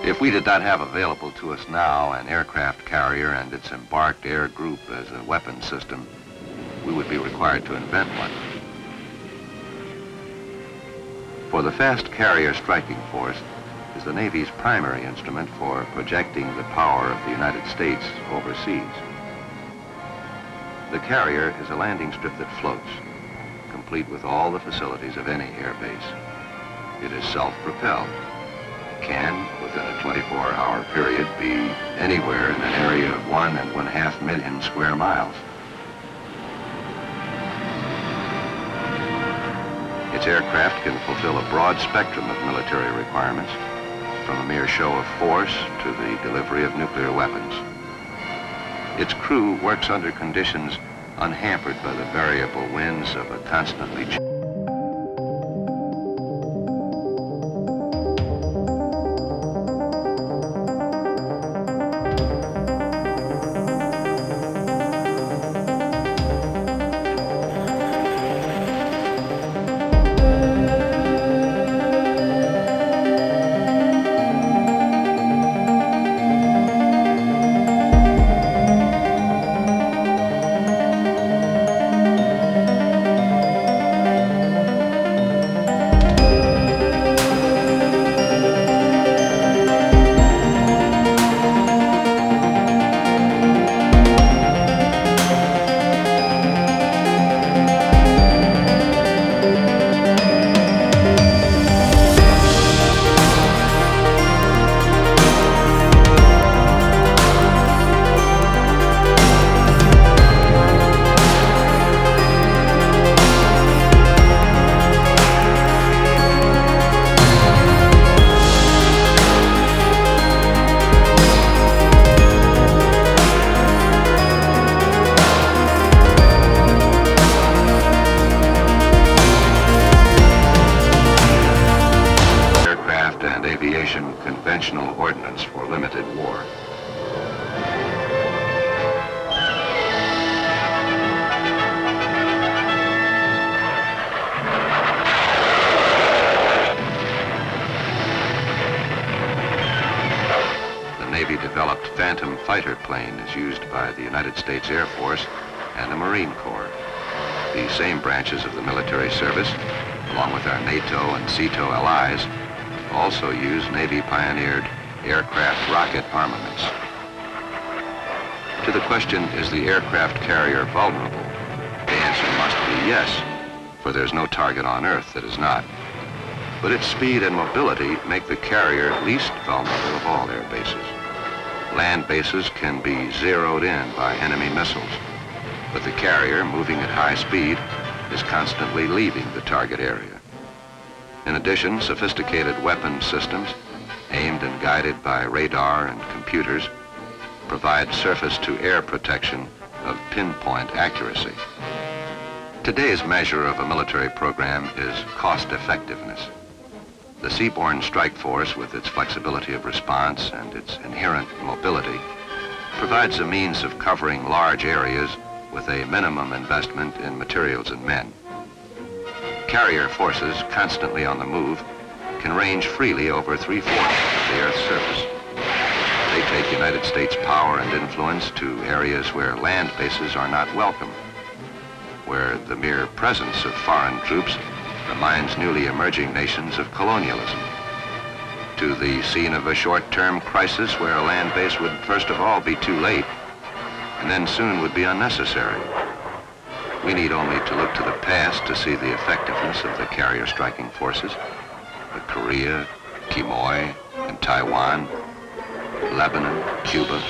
If we did not have available to us now an aircraft carrier and its embarked air group as a weapons system, we would be required to invent one. For the fast carrier striking force is the Navy's primary instrument for projecting the power of the United States overseas. The carrier is a landing strip that floats, complete with all the facilities of any air base. It is self-propelled, can, within a 24-hour period, be anywhere in an area of 1.5 million square miles. Its aircraft can fulfill a broad spectrum of military requirements, from a mere show of force to the delivery of nuclear weapons. Its crew works under conditions unhampered by the variable winds of a constantly changing. Conventional ordnance for limited war. The Navy-developed Phantom fighter plane is used by the United States Air Force and the Marine Corps. These same branches of the military service, along with our NATO and SEATO allies, also use Navy-pioneered aircraft rocket armaments. To the question, is the aircraft carrier vulnerable? The answer must be yes, for there's no target on Earth that is not. But its speed and mobility make the carrier least vulnerable of all air bases. Land bases can be zeroed in by enemy missiles, but the carrier, moving at high speed, is constantly leaving the target area. In addition, sophisticated weapons systems, aimed and guided by radar and computers, provide surface-to-air protection of pinpoint accuracy. Today's measure of a military program is cost-effectiveness. The seaborne strike force, with its flexibility of response and its inherent mobility, provides a means of covering large areas with a minimum investment in materials and men. Carrier forces, constantly on the move, can range freely over 3/4 of the Earth's surface. They take United States power and influence to areas where land bases are not welcome, where the mere presence of foreign troops reminds newly emerging nations of colonialism, to the scene of a short-term crisis where a land base would first of all be too late, and then soon would be unnecessary. We need only to look to the past to see the effectiveness of the carrier striking forces at Korea, Quemoy, and Taiwan, Lebanon, Cuba,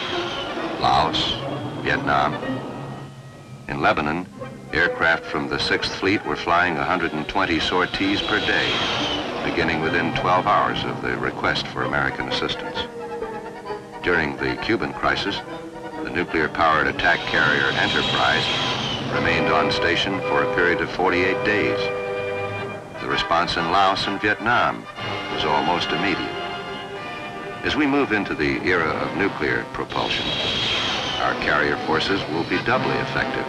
Laos, Vietnam. In Lebanon, aircraft from the 6th Fleet were flying 120 sorties per day, beginning within 12 hours of the request for American assistance. During the Cuban crisis, the nuclear-powered attack carrier Enterprise remained on station for a period of 48 days. The response in Laos and Vietnam was almost immediate. As we move into the era of nuclear propulsion, our carrier forces will be doubly effective,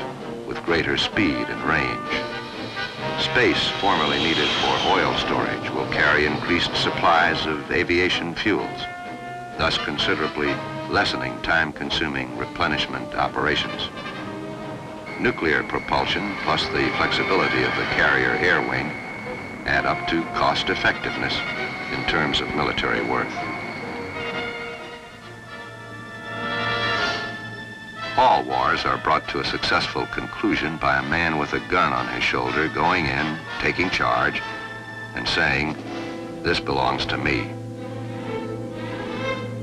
with greater speed and range. Space formerly needed for oil storage will carry increased supplies of aviation fuels. thus considerably lessening time-consuming replenishment operations. Nuclear propulsion plus the flexibility of the carrier air wing add up to cost-effectiveness in terms of military worth. All wars are brought to a successful conclusion by a man with a gun on his shoulder going in, taking charge, and saying, "This belongs to me."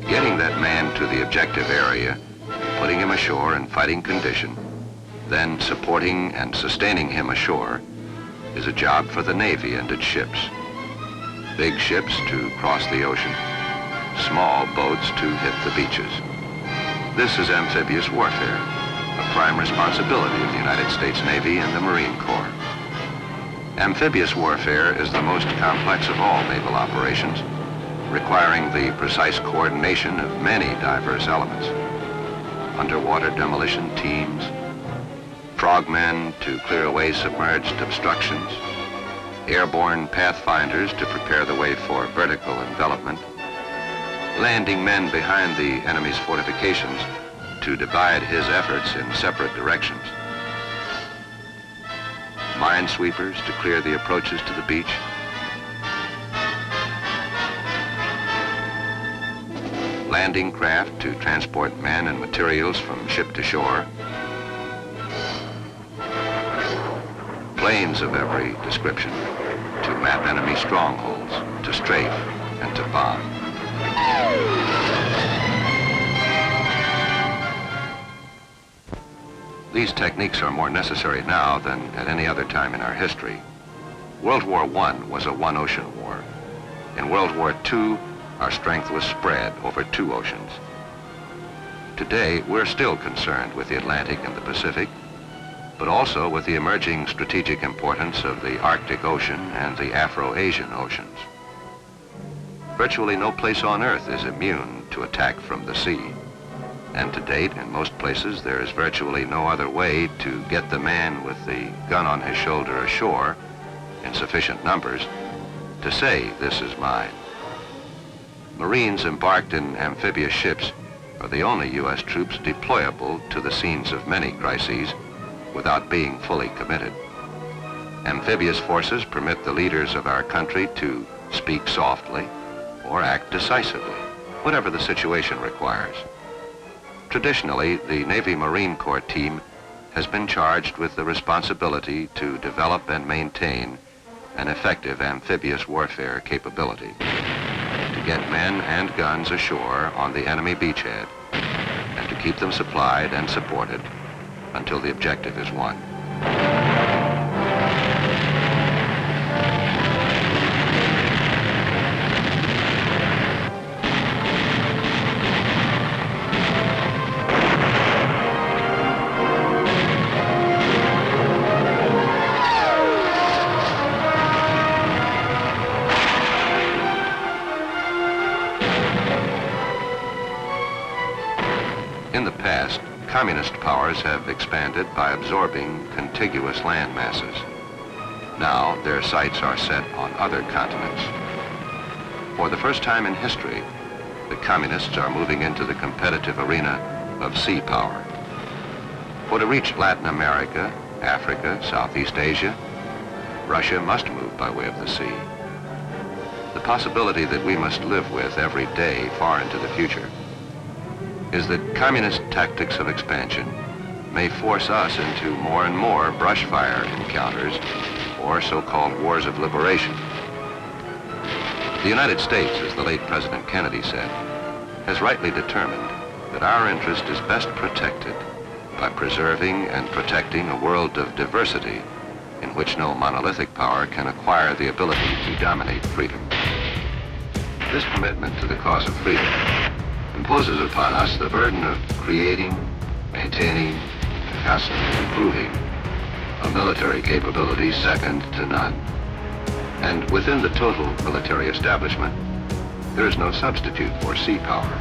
Getting that man to the objective area, putting him ashore in fighting condition, then supporting and sustaining him ashore, is a job for the Navy and its ships. Big ships to cross the ocean, small boats to hit the beaches. This is amphibious warfare, a prime responsibility of the United States Navy and the Marine Corps. Amphibious warfare is the most complex of all naval operations, requiring the precise coordination of many diverse elements. Underwater demolition teams, frogmen to clear away submerged obstructions, airborne pathfinders to prepare the way for vertical envelopment, landing men behind the enemy's fortifications to divide his efforts in separate directions, minesweepers to clear the approaches to the beach, landing craft to transport men and materials from ship to shore, planes of every description to map enemy strongholds, to strafe and to bomb. These techniques are more necessary now than at any other time in our history. World War I was a one-ocean war. In World War II, our strength was spread over two oceans. Today, we're still concerned with the Atlantic and the Pacific, but also with the emerging strategic importance of the Arctic Ocean and the Afro-Asian oceans. Virtually no place on Earth is immune to attack from the sea. And to date, in most places, there is virtually no other way to get the man with the gun on his shoulder ashore in sufficient numbers to say, "This is mine." Marines embarked in amphibious ships are the only U.S. troops deployable to the scenes of many crises without being fully committed. Amphibious forces permit the leaders of our country to speak softly or act decisively, whatever the situation requires. Traditionally, the Navy Marine Corps team has been charged with the responsibility to develop and maintain an effective amphibious warfare capability, to get men and guns ashore on the enemy beachhead, and to keep them supplied and supported until the objective is won. In the past, communist powers have expanded by absorbing contiguous land masses. Now, their sights are set on other continents. For the first time in history, the communists are moving into the competitive arena of sea power. For to reach Latin America, Africa, Southeast Asia, Russia must move by way of the sea. The possibility that we must live with every day far into the future is that communist tactics of expansion may force us into more and more brush fire encounters or so-called wars of liberation. The United States, as the late President Kennedy said, has rightly determined that our interest is best protected by preserving and protecting a world of diversity in which no monolithic power can acquire the ability to dominate freedom. This commitment to the cause of freedom imposes upon us the burden of creating, maintaining, and constantly improving a military capability second to none. And within the total military establishment, there is no substitute for sea power.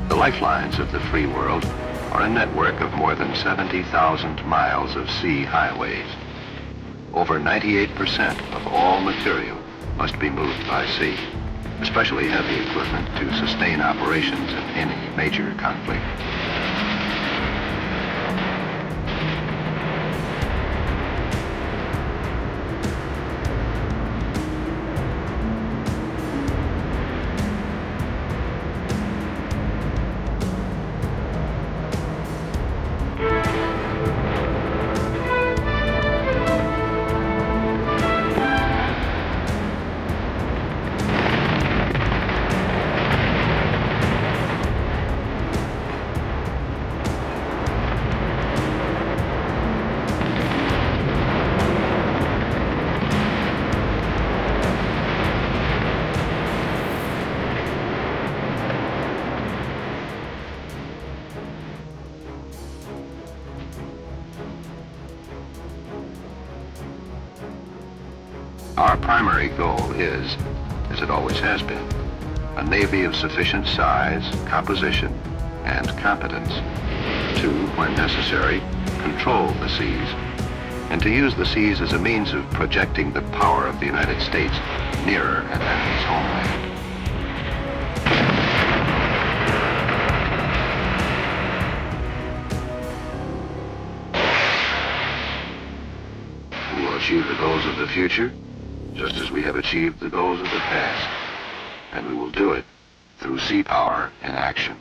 The lifelines of the free world are a network of more than 70,000 miles of sea highways. Over 98% of all material must be moved by sea, especially heavy equipment to sustain operations in any major conflict. Our primary goal is, as it always has been, a Navy of sufficient size, composition, and competence to, when necessary, control the seas, and to use the seas as a means of projecting the power of the United States nearer an enemy's homeland. We will achieve the goals of the future just as we have achieved the goals of the past, and we will do it through sea power in action.